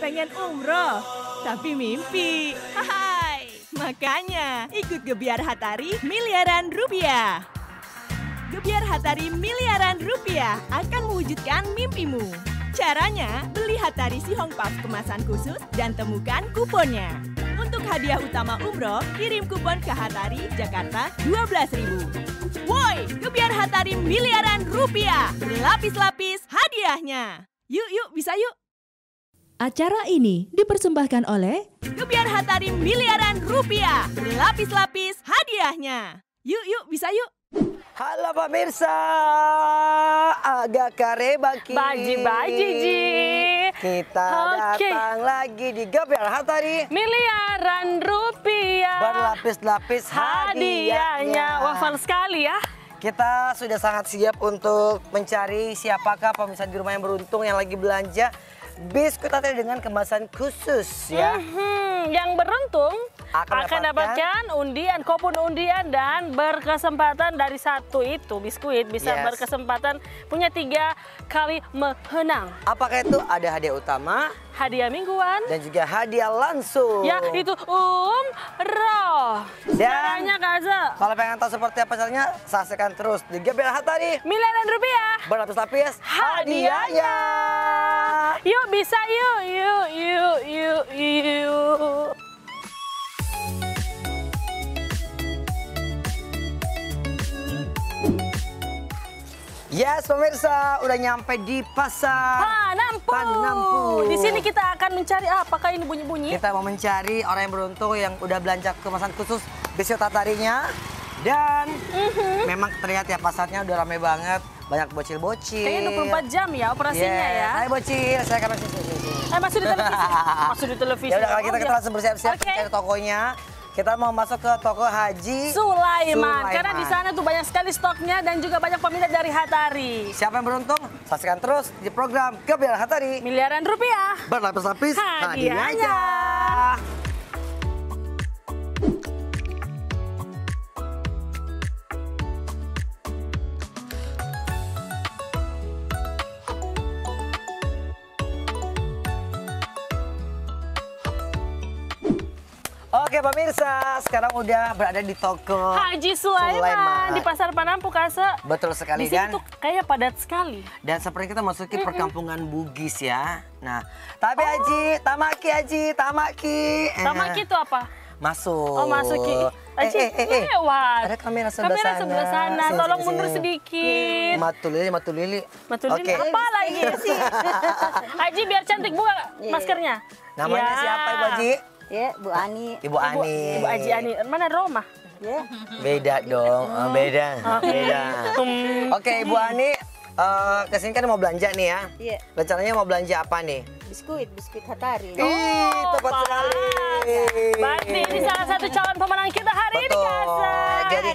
pengen umroh, tapi mimpi. Hai, makanya ikut Gebiar Hatari miliaran rupiah. Gebiar Hatari miliaran rupiah akan mewujudkan mimpimu. Caranya, beli Hatari Sihong Puff kemasan khusus dan temukan kuponnya. Untuk hadiah utama umroh, kirim kupon ke Hatari, Jakarta 12.000. Woi, Gebiar Hatari miliaran rupiah. Berlapis-lapis hadiahnya. Yuk, bisa yuk. Acara ini dipersembahkan oleh Gebiar Hatari miliaran rupiah. Berlapis-lapis hadiahnya. Yuk, bisa yuk. Halo pemirsa, agak kare baki. Baji Ji. Kita datang lagi di Gebiar Hatari miliaran rupiah. Berlapis-lapis hadiahnya. Wafal sekali ya. Kita sudah sangat siap untuk mencari siapakah pemirsa di rumah yang beruntung yang lagi belanja biskuit Hatari dengan kemasan khusus ya. Yang beruntung akan dapatkan undian, kupon undian dan berkesempatan dari satu itu biskuit bisa berkesempatan punya 3 kali menang. Apakah itu ada hadiah utama, hadiah mingguan, dan juga hadiah langsung? Ya itu umroh. Caranya Kaza. Kalau pengen tahu seperti apa caranya, saksikan terus di Gebiar Hatari miliaran rupiah. Berlapis-lapis hadiahnya. Yuk bisa yuk. Yes pemirsa, udah nyampe di pasar Panampu. Di sini kita akan mencari apakah ini bunyi-bunyi? Kita mau mencari orang yang beruntung yang udah belanja kemasan khusus biskuit Hatarinya. Dan memang terlihat ya pasarnya udah rame banget, banyak bocil-bocil. Kayaknya 24 jam ya operasinya ya. Hai bocil, saya akan masuk di televisi. Masuk di televisi. Ya udah kalau kita langsung bersiap-siap mencari tokonya. Kita mau masuk ke toko Haji Sulaiman. Karena di sana tuh banyak sekali stoknya dan juga banyak peminat dari Hatari. Siapa yang beruntung? Saksikan terus di program Gebiar Hatari miliaran rupiah. Berlapis-lapis hadiahnya. Oke pemirsa, sekarang udah berada di toko Haji Sulaiman di Pasar Panampu, Kase. Betul sekali di sini tuh kayaknya padat sekali. Dan seperti kita masuki perkampungan Bugis ya. Nah, tapi Haji, Tamaki. Tamaki itu apa? Masuk. Oh, masuki. Haji, lewat. Ada kamera sebelah sana. Tolong mundur sedikit. Matulili. Oke. Apa lagi sih? Haji biar cantik buka maskernya. Namanya siapa Ibu Haji? Ya, Bu Ani. Ibu Ani. Ibu Haji Ani. Mana Roma? Ya. Beda dong. Beda. Oke, Ibu Ani. Kesini kan mau belanja nih ya. Iya. Rencananya mau belanja apa nih? Biskuit Hatari. Tepat sekali. Berarti ini salah satu calon pemenang kita hari ini, Kasa. Jadi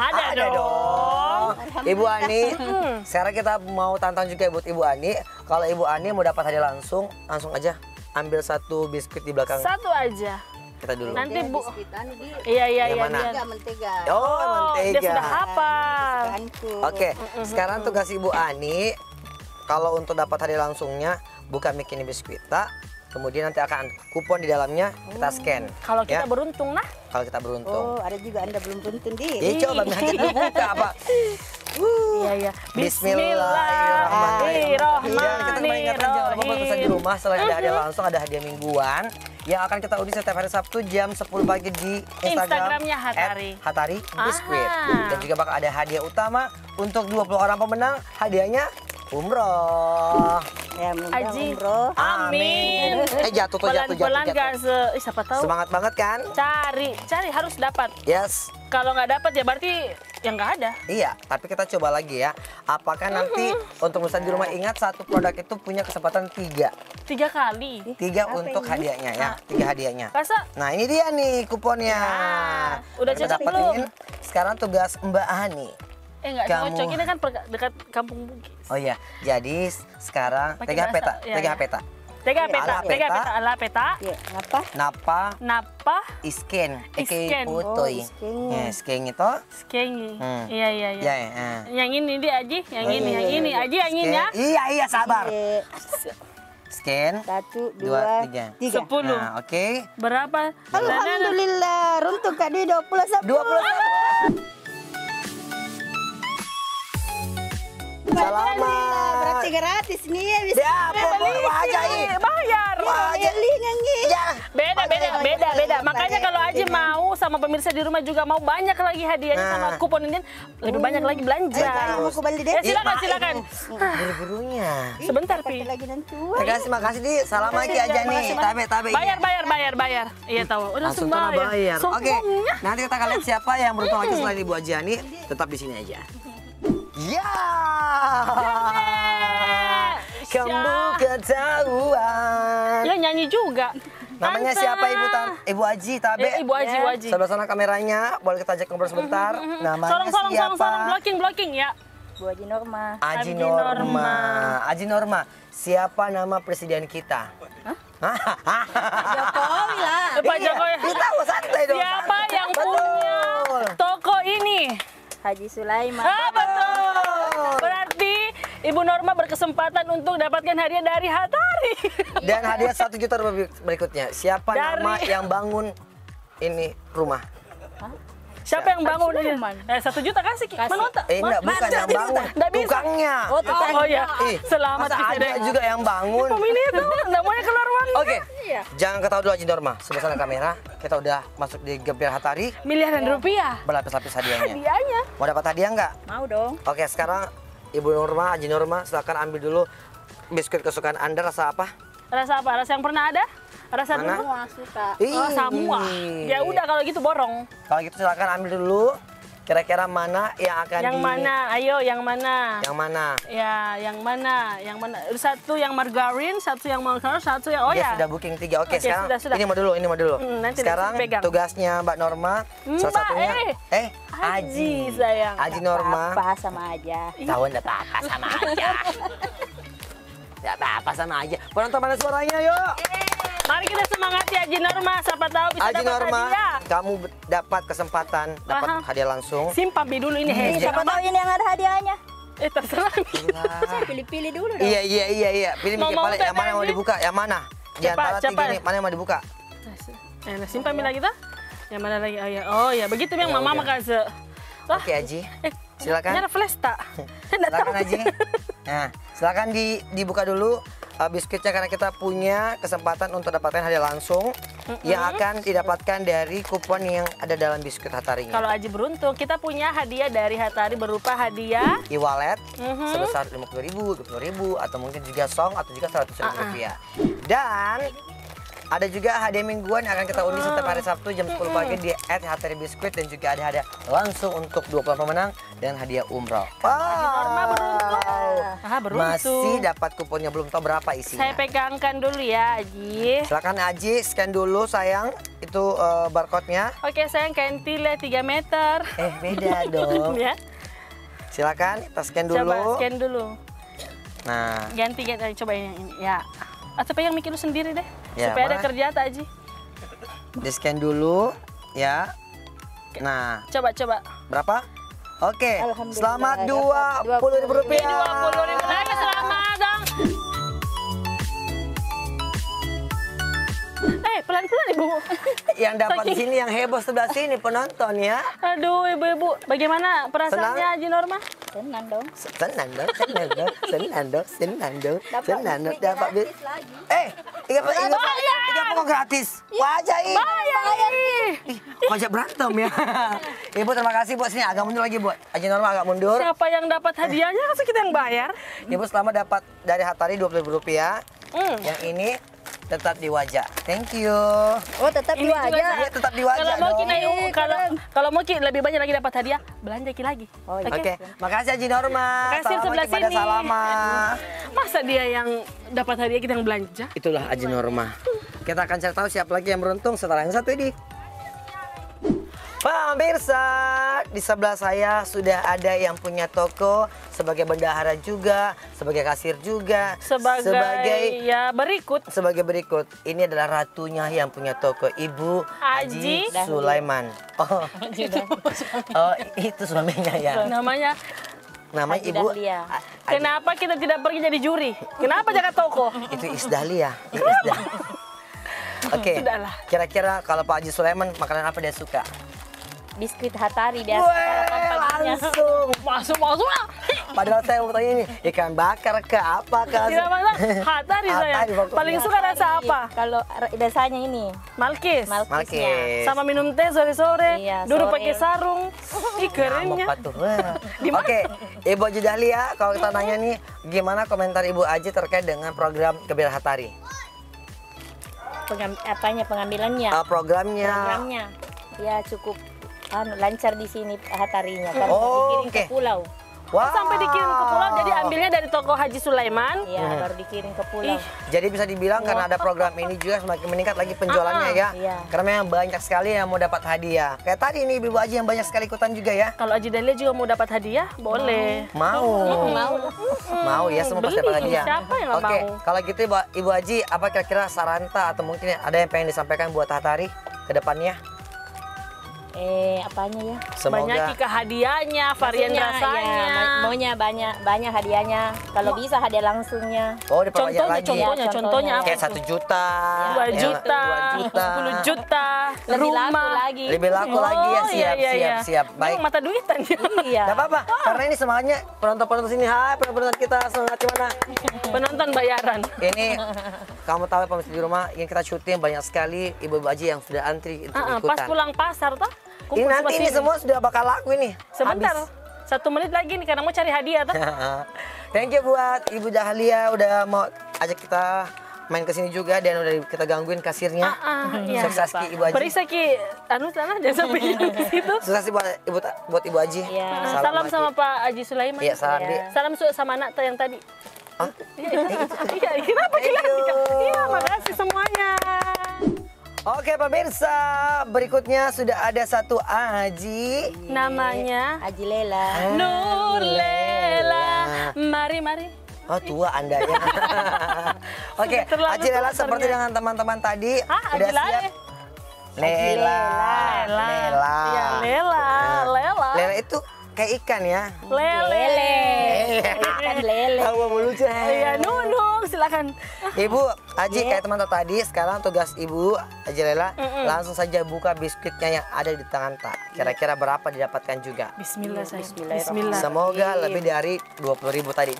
ada dong. Ibu Ani, sekarang kita mau tantang juga buat Ibu Ani. Kalau Ibu Ani mau dapat hadiah langsung aja ambil satu biskuit di belakang. Satu aja. Kita dulu. Nanti Bu. Iya. Mentega. Mentega. Dia sudah hafal. Oke, sekarang tugas Ibu Ani kalau untuk dapat hadiah langsungnya buka mic ini biskuit. Kemudian nanti akan kupon di dalamnya kita scan. Kalau kita beruntung nah. Kalau kita beruntung. Oh, ada juga Anda belum beruntung di. Coba kita buka apa? Iya. Bismillahirrahmanirrahim. Dan kita mengingatkan jangan lupa pemirsa di rumah selain ada hadiah langsung ada hadiah mingguan yang akan kita undi setiap hari Sabtu jam 10 pagi di Instagramnya Hatari. Hatari Biskuit. Dan juga bakal ada hadiah utama untuk 20 orang pemenang. Hadiahnya umroh. Ya, umroh. Amin. Jatuh. Pelan-pelan siapa tahu. Semangat banget kan? Cari harus dapat. Yes. Kalau nggak dapat ya berarti yang nggak ada. Iya, tapi kita coba lagi ya. Apakah nanti untuk pemirsa di rumah ingat satu produk itu punya kesempatan 3 kali. 3 untuk hadiahnya ya. 3 hadiahnya. Masa? Nah ini dia nih kuponnya. Udah kita cocok belum? Sekarang tugas Mbak Ani. Nggak cocok, ini kan dekat Kampung Bugis. Oh iya, jadi sekarang TGH Peta. Ala peta. Ya, ngapa? Napa? Isken. Isken. Putoi. Ya, sken itu. Skengi. Iya. Ya. Yang ini dia Aji, yang ini Aji, yang ini ya. Iya, sabar. Scan. 1, 2, 2, 3. 3. 10. Nah, oke. Berapa? Alhamdulillah, runtuh Kak Dwi 21. 21. Selamat. Berarti gratis nih ya bisa. Ya, pokoknya wajah ini. Bayar. Beli ngangi. Ya. Beda. Makanya kalau Aji mau sama pemirsa di rumah juga mau banyak lagi hadiahnya sama kupon ini lebih banyak lagi belanja. Mau aku beli deh. Ya silakan. Buru-burunya. Sebentar Pi. Lagi nanti. Makasih Di. Salam lagi aja nih. Tabe. Bayar. Iya tahu. Udah Langsung semua kena bayar. Oke. Sombongnya. Nanti kita akan lihat siapa yang beruntung lagi selain Ibu Ajani. Tetap di sini aja. Ya. Kamu ketahuan. Ya nyanyi juga. Namanya Tante. siapa Ibu Aji Tabe? Ibu Aji. Sebelah sana kameranya. Boleh kita ajak ngobrol sebentar. Namanya Sorong, siapa? blocking ya. Bu Haji Norma. Aji Aji Norma. Aji Norma. Siapa nama presiden kita? Jokowi lah. Pak Jokowi. Kita tahu santai dong. Siapa santai. yang Betul. punya toko ini? Haji Sulaiman. Betul. Berarti Ibu Norma berkesempatan untuk dapatkan hadiah dari Hatari. Dan hadiah 1 juta rupiah berikutnya. Siapa Dari- nama yang bangun ini rumah? Siapa yang bangun ini? Sulaiman. 1 juta kasih Ki. Mana otak? Enggak, bukan yang bangun. Nggak bisa. Tukangnya. Oh, ya. Ih, Selamat masa bisa ada deh. juga yang bangun. Pemilih itu namanya keluar uang. Oke, jangan ketawa dulu Aji Norma. Sebelah sana kamera, kita udah masuk di Gebiar Hatari. Miliaran rupiah. Berlapis-lapis hadiahnya. Hadiahnya. Mau dapat hadiah nggak? Mau dong. Oke, sekarang Ibu Norma, Aji Norma, silakan ambil dulu biskuit kesukaan Anda. Rasa apa? Rasa apa? Rasa yang pernah ada? Rasa Mana? dulu? Semua suka. Oh, semua. Ya udah kalau gitu borong. Kalau gitu silakan ambil dulu. Kira-kira mana yang akan Yang mana? Ayo, yang mana? Yang mana? Ya, yang mana? Yang mana? Satu yang margarin, satu yang margarin, satu yang Dia ya. sudah booking 3. Oke, Oke, sekarang sudah. ini mau dulu. Nanti Sekarang pegang. tugasnya Mbak Norma, salah Mbak, satunya Aji sayang. Aji Norma. Apa sama aja. Tahu enggak apa-apa sama aja. Enggak apa-apa sama aja. Penonton mana suaranya, yuk? Mari kita semangati Aji Norma, siapa tahu bisa Aji dapat Norma, hadiah. kamu dapat kesempatan dapat Aha. hadiah langsung. Simpan dulu ini Ih, siapa tahu ini yang ada hadiahnya. Terserah. Wah. Pilih-pilih dulu dong. Iya. Pilih Mau paling yang mana yang mau Aji? dibuka? Yang mana? Di antara Cepat. 3 ini, mana yang mau dibuka? Simpan lagi kita. Yang mana lagi? Oh ya, begitu yang Ya mama udah. makasih. Wah, Oke, Aji. Silakan. Nyala flash tak? Enggak tahu. Silakan Aji. Nah, silakan dibuka dulu biskuitnya karena kita punya kesempatan untuk dapatkan hadiah langsung yang akan didapatkan dari kupon yang ada dalam biskuit Hatarinya. Kalau Aji beruntung, kita punya hadiah dari Hatari berupa hadiah E-wallet sebesar 50.000, 20.000 atau mungkin juga song atau juga 100.000 rupiah. Dan ada juga hadiah mingguan yang akan kita undi setiap hari Sabtu jam 10 pagi di @Hatari Biskuit dan juga ada hadiah langsung untuk 20 pemenang dan hadiah umroh. beruntung. Masih dapat kuponnya, belum tahu berapa isinya. Saya pegangkan dulu ya, Aji. Silakan Aji scan dulu sayang itu barcode-nya. Oke, sayang kentilnya 3 meter. Beda dong. Ya. Silakan kita scan dulu. Coba scan dulu. Nah, Ganti coba yang ini. Ya. Atau pegang mikir lu sendiri deh. Ya, supaya ada mana? kerja tak, Aji. di scan dulu ya. Nah, Coba. berapa? Oke, Alhamdulillah, selamat dapat Rp20.000. 20.000 lagi, selamat dong. Pelan-pelan Ibu. Yang dapat di sini yang heboh sebelah sini penonton ya. Aduh, Ibu-ibu, bagaimana perasaannya Aji Norma? Senang dong. Senang dong. Dapat Dapat bis. gratis lagi. Tiga pokok gratis. Wajah ini. Ih, kok ajak berantem ya. Ibu terima kasih buat sini agak mundur lagi buat. Aji Norma agak mundur. Siapa yang dapat hadiahnya? Kan kita yang bayar. Ibu selamat dapat dari Hatari Rp20.000. Yang ini tetap di wajah. Thank you. Oh, tetap Ini dua juga aja. Iya, tetap di wajah Kalau mau dong. kita kalau mau Ki lebih banyak lagi dapat hadiah, belanja Ki lagi. Oh, iya. Oke, makasih Aji Norma. Makasih sebelah Assalamualaikum pada sini. Salama. Masa dia yang dapat hadiah kita yang belanja? Itulah Aji Norma. Kita akan cari tahu siapa lagi yang beruntung setelah yang satu ini. Pemirsa, di sebelah saya sudah ada yang punya toko sebagai bendahara juga, sebagai kasir juga, Sebagai ya berikut. sebagai berikut. Ini adalah ratunya yang punya toko, Ibu Aji Haji Sulaiman. Oh, itu suaminya ya. Namanya Namanya Haji Ibu. Dahlia. Kenapa kita tidak pergi jadi juri? Kenapa jaga toko? Itu Isdahlia. Isdahlia. Oke. Sudahlah. Kira-kira kalau Pak Haji Sulaiman makanan apa dia suka? Biskuit Hatari biasa. Langsung. Masuk lah. Padahal saya mau tanya ini ikan bakar ke apa ke? Tidak masalah. Hatari saya. Hatari pokoknya. Paling suka rasa apa? Kalau rasanya ini Malkis. malkisnya. Malkis. Sama minum teh sore-sore. Iya, Duduk sore. pakai sarung. Ih kerennya. Apa tuh? Oke, Ibu Haji Dahlia, kalau kita nanya nih, gimana komentar Ibu Haji terkait dengan program Gebiar Hatari? Pengambilannya. Programnya. Ya cukup lancar di sini Hatarinya. Kan Oh, dikirim ke oke. pulau. Wah. Sampai dikirim ke pulau, jadi ambilnya dari toko Haji Sulaiman. Iya, baru dikirim ke pulau. Ih, Jadi bisa dibilang karena ada program ini juga semakin meningkat lagi penjualannya ya. Iya. Karena memang banyak sekali yang mau dapat hadiah. Kayak tadi nih Ibu Haji yang banyak sekali ikutan juga ya. kalau Haji Dahlia juga mau dapat hadiah, boleh. Mau. Mau ya, semua pasti Beli. dapat hadiah. Siapa yang nggak Oke, mau? kalau gitu Ibu Haji, apa kira-kira saranta atau mungkin ada yang pengen disampaikan buat Hatari ke depannya? Apanya ya? Banyak Semoga jika hadiahnya, varian Maksudnya, rasanya. ya, maunya banyak hadiahnya. Kalau bisa hadiah langsungnya. oh diperbanyak Contohnya, lagi. contohnya, Ya, contohnya apa? Kayak 1 juta, 2 ya, juta, 2 juta, 10 juta, Lebih laku rumah. lagi. lebih laku lagi ya, Oh, iya, siap, iya, siap, iya. siap. Baik. Memang mata duitan ya. Iya. Gak apa-apa, karena ini semangatnya penonton-penonton sini. Hai penonton kita, semangat gimana? Penonton bayaran. Ini kamu tahu pemirsa di rumah, ingin kita syuting banyak sekali ibu-ibu Haji yang sudah antri untuk Pas ikutan. pulang pasar toh. Ini kumpul nanti ini sini. semua sudah bakal laku ini. Sebentar. Habis. 1 menit lagi nih karena mau cari hadiah toh. Thank you buat Ibu Dahlia udah mau ajak kita main ke sini juga dan udah kita gangguin kasirnya. Iya. Sukses Ki Ibu Haji. Periksa Ki, anu sana jangan sampai di situ. Sukses buat Ibu Haji. Iya. Salam Haji. sama Pak Haji Sulaiman. Iya, salam Di. Salam sama anak tuh yang tadi. Hah? Iya, kenapa Thank kita? you. Iya, makasih semuanya. Oke pemirsa, berikutnya sudah ada satu Haji. Namanya Haji Lela. Nur Lela. Mari. Oh tua Anda ya. Oke, Sudah terlalu Haji Lela tua seperti ternyata. dengan teman-teman tadi Hah, udah Haji siap. Lela. Lela. Iya, Lela. Lela itu kayak ikan ya. Lele. Ikan lele. Tahu mau lucu. Iya, Nunung, silakan. Ibu Haji kayak teman tadi, sekarang tugas Ibu Haji Lela langsung saja buka biskuitnya yang ada di tangan Tak. Kira-kira berapa didapatkan juga? Bismillah, sayang. Bismillahirrahmanirrahim. Bismillah. Semoga lebih dari 20.000 tadi.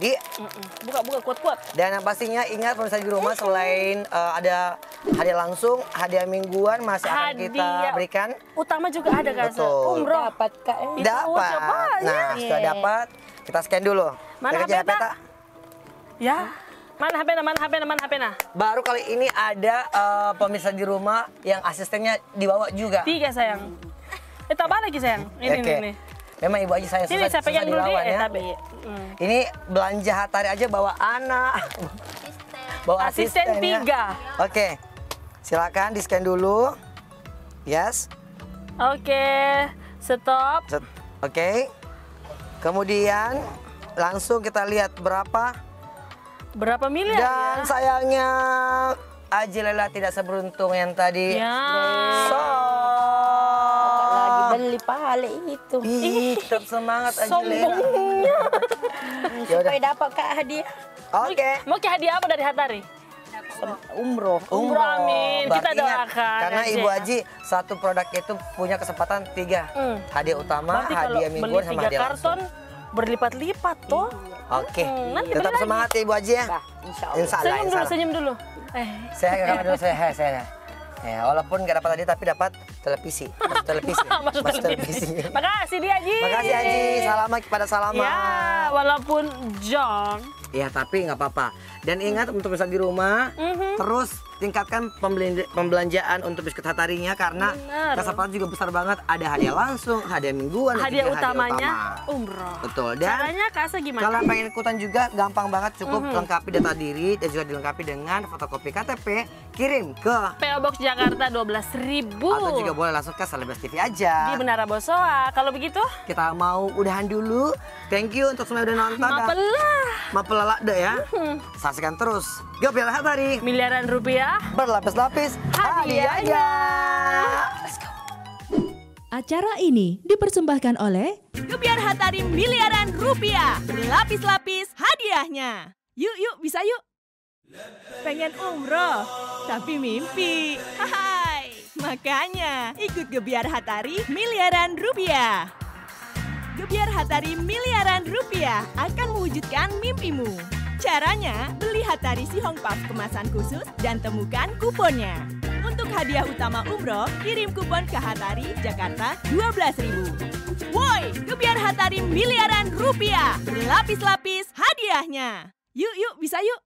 Buka, kuat-kuat. Dan yang pastinya ingat pemirsa di rumah selain ada hadiah langsung, hadiah mingguan masih akan kita Hadiah. berikan. Utama juga ada kan? Betul. Umroh. Dapat Kak. Dapat. coba ya. Nah, sudah Iya. dapat. Kita scan dulu. Mana Kita HP, Tak? Tak? Ya. Mana HP na? Baru kali ini ada pemirsa di rumah yang asistennya dibawa juga. 3 sayang. Tambah lagi sayang. Ini Oke. nih. Memang Ibu Haji saya Sini saya pegang dulu deh. dilawan ya. Tapi. Ini belanja Hatari aja bawa anak. Bawa Asisten ya. 3. Oke. Silakan di-scan dulu. Yes. Oke. Stop. Oke. Kemudian langsung kita lihat Berapa miliar dan ya? sayangnya Haji Lela tidak seberuntung yang tadi. Ya. So. Lagi beli pale itu. Ih, tetap semangat Haji Lela. Sombongnya. Ya udah. Supaya dapat Kak hadiah. Oke. Mau ke hadiah apa dari Hatari? Umroh. Umroh, amin. Kita Berarti ingat, doakan karena aja Ibu ya. Haji satu produk itu punya kesempatan 3. Hadiah utama, Berarti kalau hadiah beli mingguan sama 3 hadiah karton langsung. berlipat-lipat tuh. Oke. nanti Tetap beli lagi. semangat ya Ibu Haji ya. Bah, insya Allah. Insya Allah, Senyum insya dulu, Allah. senyum dulu. Saya nggak dulu saya. Ya, walaupun nggak dapat tadi tapi dapat televisi. Masuk televisi. Masuk televisi. Makasih dia, Haji. Makasih Haji. Selamat kepada Salama. Ya, walaupun John. Ya, tapi nggak apa-apa. Dan ingat untuk bisa di rumah, terus tingkatkan pembelanjaan untuk biskuit Hatarinya karena Benar. kesempatan juga besar banget. Ada hadiah langsung, hadiah mingguan, dan Hadiah juga utamanya utama. umroh. Betul. Dan Caranya Kasa gimana? kalau pengen ikutan juga gampang banget, cukup lengkapi data diri dan juga dilengkapi dengan fotokopi KTP, kirim ke PO Box Jakarta 12.000. atau juga boleh langsung ke Selebes TV aja. Di Menara Bosoa. Kalau begitu, Kita mau udahan dulu. Thank you untuk semua yang udah nonton. mapelah. Mapelelak deh ya. Saksikan terus Gebiar Hatari Miliaran rupiah. berlapis-lapis hadiahnya. Let's go. Acara ini dipersembahkan oleh Gebiar Hatari miliaran rupiah. Berlapis-lapis hadiahnya. Yuk, bisa yuk. Pengen umroh, tapi mimpi. Hai, makanya ikut Gebiar Hatari miliaran rupiah. Gebiar Hatari miliaran rupiah akan mewujudkan mimpimu. Caranya, beli Hatari Sihong Puff kemasan khusus dan temukan kuponnya. Untuk hadiah utama umroh, kirim kupon ke Hatari, Jakarta 12.000. Woi, Gebiar Hatari miliaran rupiah. Berlapis-lapis hadiahnya. Yuk, bisa yuk.